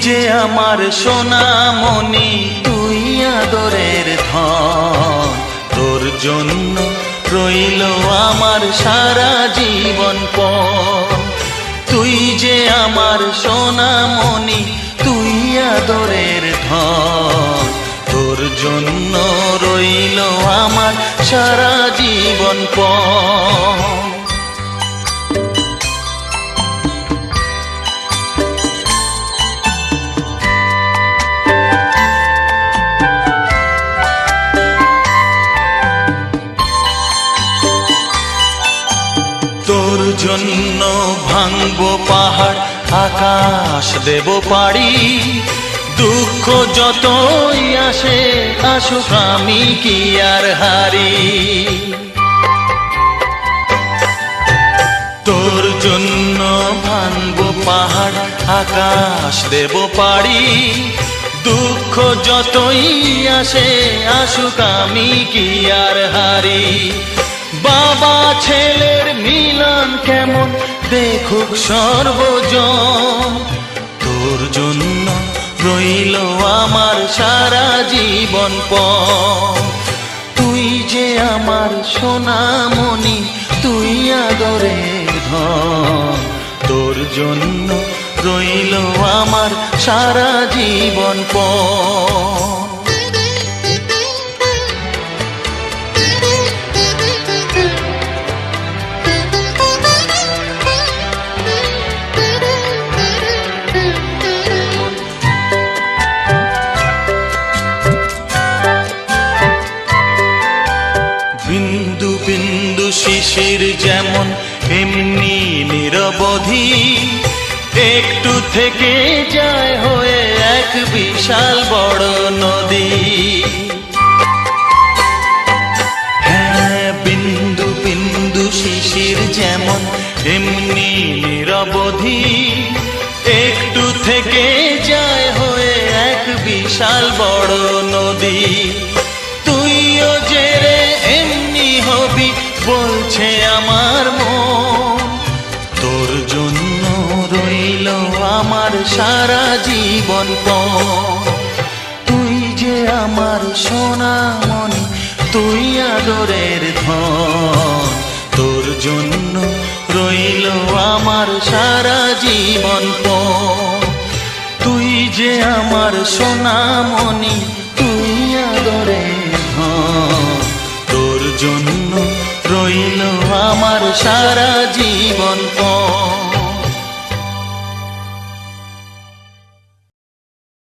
যে আমার সোনামণি, তুই আদরের ধন। তোর জন্য রইল আমার সারা জীবন পণ। তুই যে আমার সোনামণি, তুই আদরের ধন। তোর জন্য রইল আমার সারা জীবন পণ। তোর জন্য ভাঙবো পাহাড়, আকাশ দেব পাড়ি। দুঃখ যতই আসে আসুক, আমি কি আর হারি। তোর জন্য ভাঙবো পাহাড়, আকাশ দেব পাড়ি। দুঃখ যতই আসে আসুক, আমি কি আর হারি। বাবা ছেলের মিলন কেমন দেখুক সর্বজন। তোর জন্য রইল আমার সারা জীবন পণ। তুই যে আমার সোনামণি, তুই আদরের ধন। তোর জন্য রইল আমার সারা জীবন পণ। বিন্দু বিন্দু শিশির যেমন এমনি নিরবধি, একটু থেকে যায় হয়ে এক বিশাল বড় নদী। হ্যাঁ, বিন্দু বিন্দু শিশির যেমন এমনি নিরবধি, একটু থেকে যায় হয়ে এক বিশাল বড় নদী। তুইও যে রে এমনি হবি বলছে আমার মন। তোর জন্য রইল আমার সারা জীবন পণ। তুই যে আমার সোনামণি, তুই আদরের ধন। তোর জন্য রইল আমার সারা জীবন পণ। তুই যে আমার সোনামণি, তুই আদরের ধন। তোর জন্য রইল আমার সারা জীবন পণ।